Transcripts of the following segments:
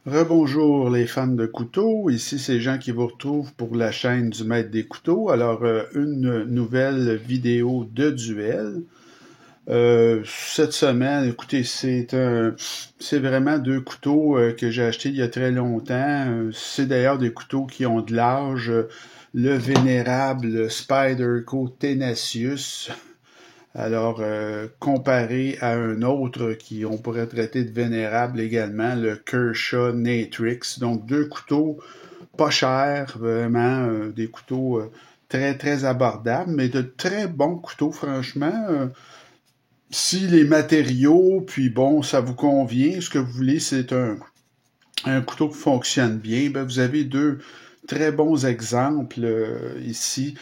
Rebonjour les fans de couteaux, ici c'est Jean qui vous retrouve pour la chaîne du Maître des couteaux. Alors une nouvelle vidéo de duel. Cette semaine, écoutez, c'est vraiment deux couteaux que j'ai achetés il y a très longtemps. C'est d'ailleurs des couteaux qui ont de l'âge. Le vénérable Spyderco Tenacious. Alors, comparé à un autre qui on pourrait traiter de vénérable également, le Kershaw Natrix. Donc, deux couteaux pas chers, vraiment, des couteaux très, très abordables, mais de très bons couteaux, franchement. Si les matériaux, puis bon, ça vous convient, ce que vous voulez, c'est un couteau qui fonctionne bien, ben vous avez deux très bons exemples ici.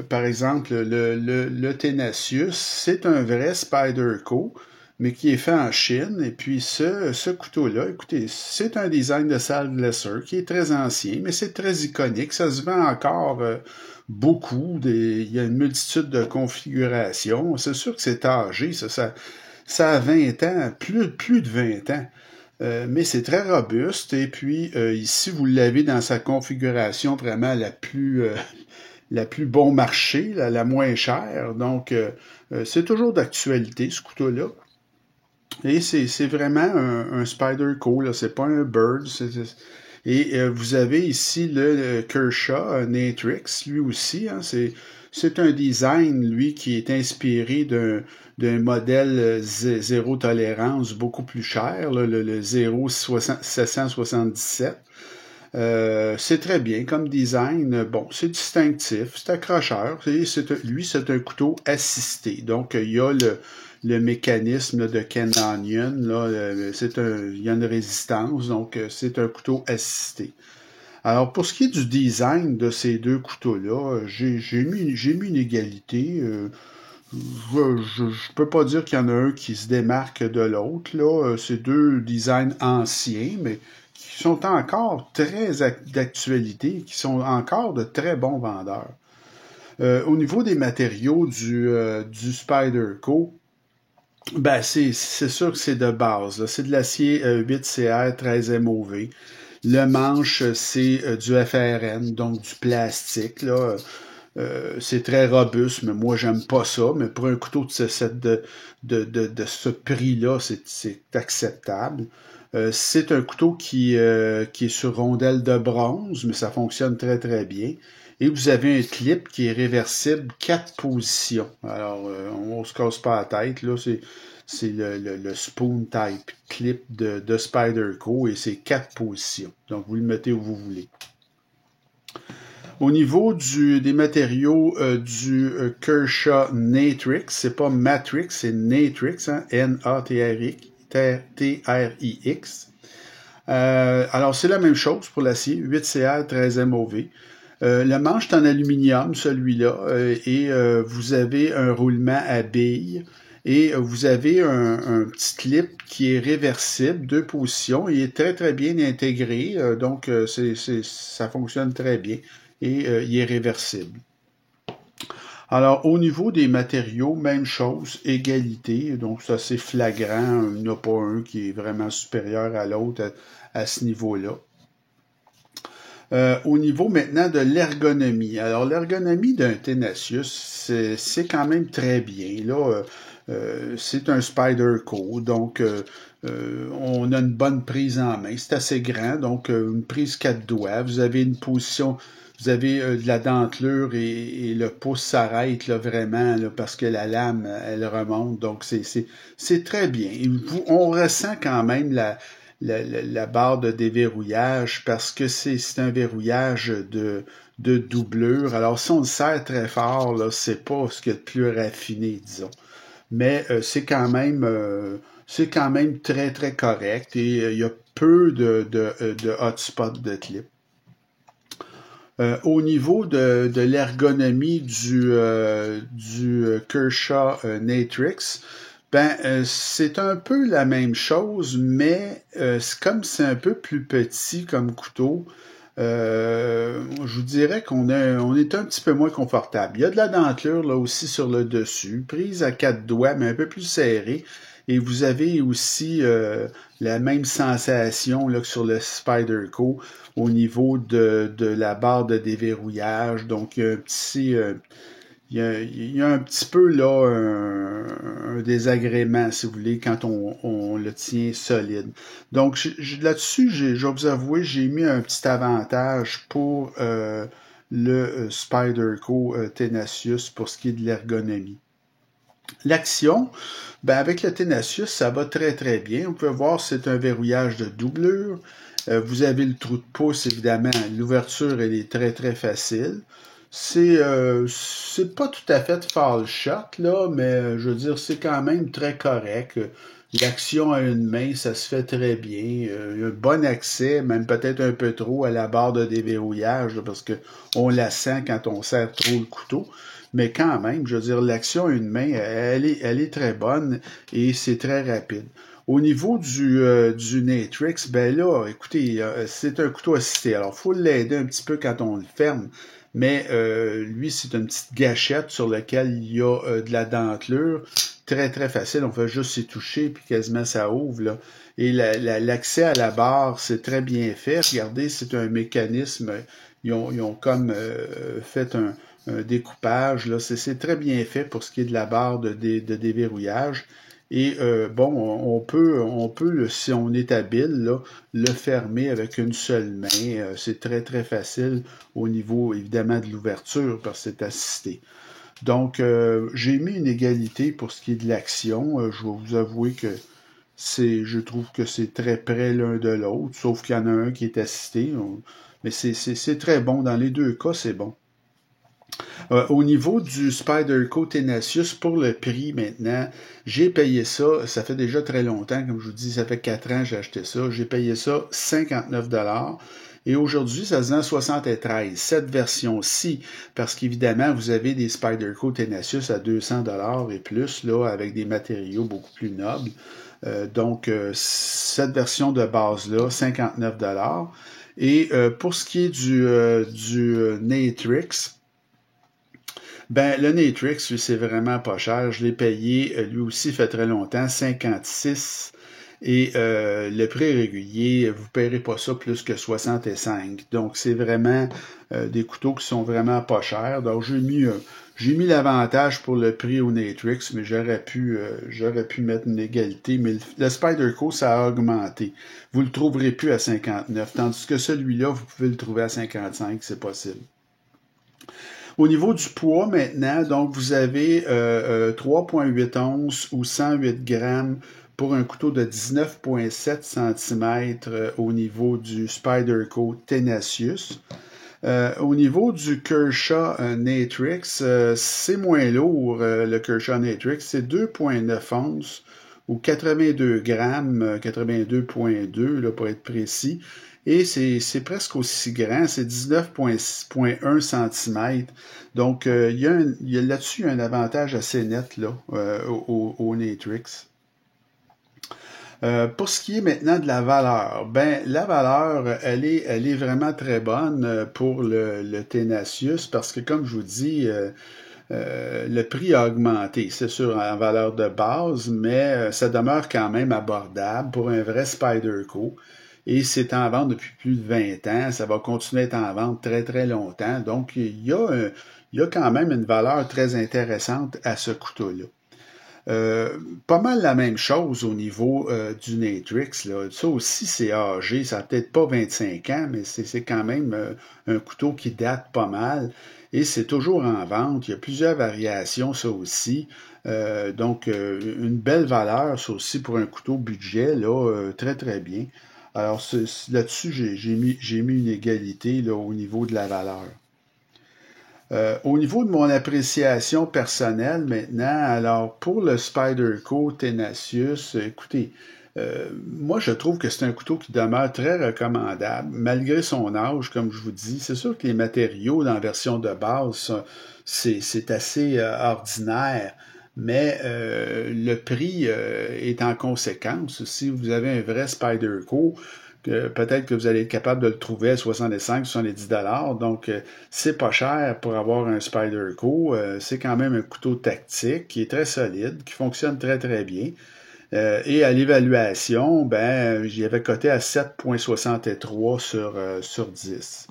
Par exemple, le Tenacious, c'est un vrai Spyderco, mais qui est fait en Chine. Et puis ce couteau-là, écoutez, c'est un design de Sal Lesser qui est très ancien, mais c'est très iconique. Ça se vend encore beaucoup. Il y a une multitude de configurations. C'est sûr que c'est âgé, ça a 20 ans, plus de 20 ans. Mais c'est très robuste et puis ici vous l'avez dans sa configuration vraiment la plus bon marché, la moins chère. Donc c'est toujours d'actualité ce couteau-là. Et c'est vraiment un Spyderco, là, c'est pas un Bird. Et vous avez ici le Kershaw Natrix, lui aussi, hein, c'est un design, lui, qui est inspiré d'un modèle zéro tolérance beaucoup plus cher, là, le 0777. C'est très bien comme design. Bon, c'est distinctif, c'est accrocheur. Lui, c'est un couteau assisté. Donc, il y a le mécanisme là, de Ken Onion. Là, il y a une résistance, donc c'est un couteau assisté. Alors, pour ce qui est du design de ces deux couteaux-là, j'ai mis une égalité. Je peux pas dire qu'il y en a un qui se démarque de l'autre. Là, c'est deux designs anciens, mais qui sont encore très d'actualité, qui sont encore de très bons vendeurs. Au niveau des matériaux du Spyderco, ben c'est sûr que c'est de base. Là. C'est de l'acier 8CR 13 MOV. Le manche, c'est du FRN, donc du plastique. Là. C'est très robuste, mais moi, j'aime pas ça. Mais pour un couteau de ce prix-là, c'est acceptable. C'est un couteau qui est sur rondelle de bronze, mais ça fonctionne très, très bien. Et vous avez un clip qui est réversible 4 positions. Alors, on se casse pas la tête, là. C'est le spoon type clip de Spyderco et c'est 4 positions. Donc, vous le mettez où vous voulez. Au niveau des matériaux Kershaw Natrix, c'est pas Matrix, c'est Natrix, hein, N-A-T-R-I-X. Alors, c'est la même chose pour l'acier, 8CR 13 MOV. Le manche est en aluminium, celui-là, et vous avez un roulement à billes. Et vous avez un petit clip qui est réversible, deux positions. Il est très, très bien intégré, donc ça fonctionne très bien. Et il est réversible. Alors, au niveau des matériaux, même chose, égalité. Donc, ça, c'est flagrant. Il n'y en a pas un qui est vraiment supérieur à l'autre à ce niveau-là. Au niveau maintenant de l'ergonomie. Alors, l'ergonomie d'un Tenacious, c'est quand même très bien. Là, c'est un Spyderco, donc on a une bonne prise en main. C'est assez grand, donc une prise 4 doigts. Vous avez une position, vous avez de la dentelure et le pouce s'arrête là, vraiment là, parce que la lame, elle remonte. Donc, c'est très bien. On ressent quand même la barre de déverrouillage parce que c'est un verrouillage de doublure. Alors, si on le serre très fort, là, c'est pas ce qu'il y a de plus raffiné, disons. Mais c'est quand même très, très correct et il y a peu de hotspots de clip. Au niveau de l'ergonomie du Kershaw Natrix, ben c'est un peu la même chose, mais comme c'est un peu plus petit comme couteau, je vous dirais on est un petit peu moins confortable. Il y a de la dentelure là aussi sur le dessus, prise à quatre doigts, mais un peu plus serrée. Et vous avez aussi la même sensation là, que sur le Spyderco au niveau de la barre de déverrouillage. Donc, il y a un petit, il y a un petit peu là un désagrément, si vous voulez, quand on le tient solide. Donc là-dessus, je vais vous avouer, j'ai mis un petit avantage pour le Spyderco Tenacious pour ce qui est de l'ergonomie. L'action, ben avec le Tenacious, ça va très très bien. On peut voir c'est un verrouillage de doublure. Vous avez le trou de pouce, évidemment. L'ouverture, elle est très très facile. C'est pas tout à fait fall shot, là, mais je veux dire, c'est quand même très correct. L'action à une main, ça se fait très bien. Il y a un bon accès, même peut-être un peu trop, à la barre de déverrouillage, là, parce que on la sent quand on serre trop le couteau. Mais quand même, je veux dire, l'action à une main, elle est très bonne et c'est très rapide. Au niveau du Natrix, ben là, écoutez, c'est un couteau assisté. Alors, il faut l'aider un petit peu quand on le ferme. Mais lui, c'est une petite gâchette sur laquelle il y a de la dentelure. Très, très facile. On fait juste s'y toucher, puis quasiment ça ouvre, là. Et l'accès à la barre, c'est très bien fait. Regardez, c'est un mécanisme. Ils ont comme fait un découpage, là. C'est très bien fait pour ce qui est de la barre de déverrouillage. Et bon, on peut, si on est habile, là, le fermer avec une seule main. C'est très, très facile au niveau, évidemment, de l'ouverture, parce que c'est assisté. Donc, j'ai mis une égalité pour ce qui est de l'action. Je vais vous avouer que je trouve que c'est très près l'un de l'autre, sauf qu'il y en a un qui est assisté. Mais c'est très bon. Dans les deux cas, c'est bon. Au niveau du Spyderco Tenacious, pour le prix maintenant, j'ai payé ça, ça fait déjà très longtemps, comme je vous dis, ça fait 4 ans que j'ai acheté ça, j'ai payé ça 59 $. Et aujourd'hui, ça se vend 73. Cette version-ci, parce qu'évidemment, vous avez des Spyderco Tenacious à 200 $ et plus, là, avec des matériaux beaucoup plus nobles. Donc, cette version de base-là, 59 $. Et pour ce qui est du Natrix, ben, le Natrix, lui, c'est vraiment pas cher. Je l'ai payé, lui aussi, fait très longtemps, 56. Et le prix régulier, vous ne paierez pas ça plus que 65. Donc, c'est vraiment des couteaux qui sont vraiment pas chers. Donc, j'ai mis l'avantage pour le prix au Natrix, mais j'aurais pu mettre une égalité. Mais le Spyderco, ça a augmenté. Vous le trouverez plus à 59, tandis que celui-là, vous pouvez le trouver à 55, c'est possible. Au niveau du poids maintenant, donc vous avez 3,8 onces ou 108 grammes pour un couteau de 19,7 cm au niveau du Spyderco Tenacious. Au niveau du Kershaw Natrix, c'est moins lourd, le Kershaw Natrix, c'est 2,9 onces ou 82 grammes, 82,2 là, pour être précis. Et c'est presque aussi grand, c'est 19,1 cm. Donc, il y a là-dessus un avantage assez net là, au Natrix. Pour ce qui est maintenant de la valeur, ben la valeur, elle est vraiment très bonne pour le Tenacious parce que, comme je vous dis, le prix a augmenté, c'est sûr, en valeur de base, mais ça demeure quand même abordable pour un vrai Spyderco. Et c'est en vente depuis plus de 20 ans. Ça va continuer à être en vente très, très longtemps. Donc, il y a quand même une valeur très intéressante à ce couteau-là. Pas mal la même chose au niveau du Natrix. Là. Ça aussi, c'est âgé. Ça n'a peut-être pas 25 ans, mais c'est quand même un couteau qui date pas mal. Et c'est toujours en vente. Il y a plusieurs variations, ça aussi. Donc, une belle valeur, ça aussi, pour un couteau budget, là, très, très bien. Alors, là-dessus, j'ai mis une égalité là, au niveau de la valeur. Au niveau de mon appréciation personnelle maintenant, alors pour le Spyderco Tenacious, écoutez, moi je trouve que c'est un couteau qui demeure très recommandable, malgré son âge, comme je vous dis. C'est sûr que les matériaux dans la version de base, c'est assez ordinaire, mais le prix est en conséquence. Si vous avez un vrai Spyderco, peut-être que vous allez être capable de le trouver à 65, 70 $. Donc, c'est pas cher pour avoir un Spyderco. C'est quand même un couteau tactique qui est très solide, qui fonctionne très, très bien. Et à l'évaluation, ben, j'y avais coté à 7,63 sur 10.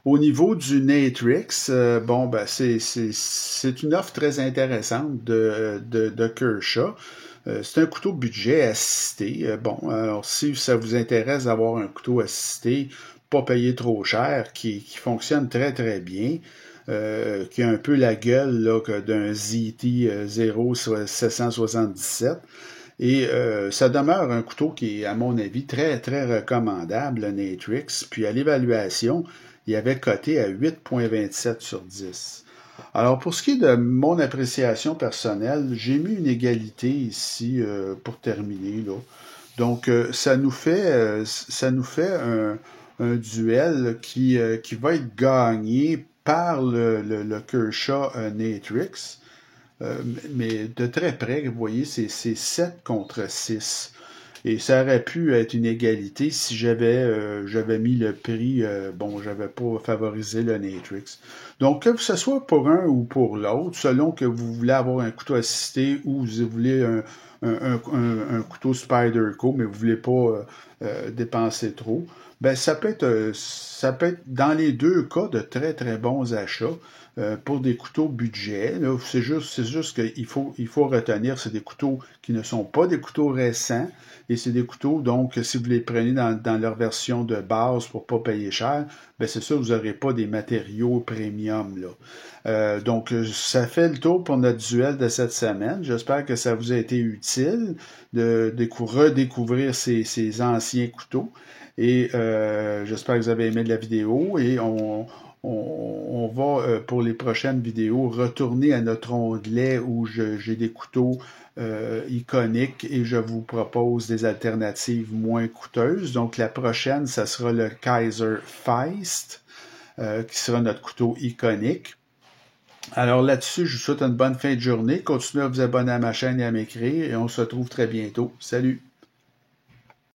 Au niveau du Natrix, bon, ben, c'est une offre très intéressante de Kershaw. C'est un couteau budget assisté. Bon, alors si ça vous intéresse d'avoir un couteau assisté, pas payé trop cher, qui fonctionne très très bien, qui a un peu la gueule là, d'un ZT 0777. Et ça demeure un couteau qui est, à mon avis, très, très recommandable, le Natrix. Puis à l'évaluation, il avait coté à 8,27 sur 10. Alors, pour ce qui est de mon appréciation personnelle, j'ai mis une égalité ici pour terminer, là. Donc, ça nous fait un duel qui va être gagné par le Kershaw Natrix. Mais de très près, vous voyez, c'est 7 contre 6. Et ça aurait pu être une égalité si j'avais mis le prix, bon, j'avais pas favorisé le Natrix. Donc, que ce soit pour un ou pour l'autre, selon que vous voulez avoir un couteau assisté ou vous voulez un couteau Spyderco, mais vous voulez pas dépenser trop, ben ça peut être dans les deux cas de très très bons achats pour des couteaux budget. C'est juste qu'il faut retenir, c'est des couteaux qui ne sont pas des couteaux récents et c'est des couteaux, donc, si vous les prenez dans leur version de base pour pas payer cher, ben c'est sûr, vous n'aurez pas des matériaux premium, là. Donc, ça fait le tour pour notre duel de cette semaine. J'espère que ça vous a été utile de redécouvrir ces anciens couteaux. Et j'espère que vous avez aimé la vidéo et on va, pour les prochaines vidéos, retourner à notre onglet où j'ai des couteaux iconiques et je vous propose des alternatives moins coûteuses. Donc, la prochaine, ça sera le Kaiser Feist, qui sera notre couteau iconique. Alors là-dessus, je vous souhaite une bonne fin de journée. Continuez à vous abonner à ma chaîne et à m'écrire et on se retrouve très bientôt. Salut!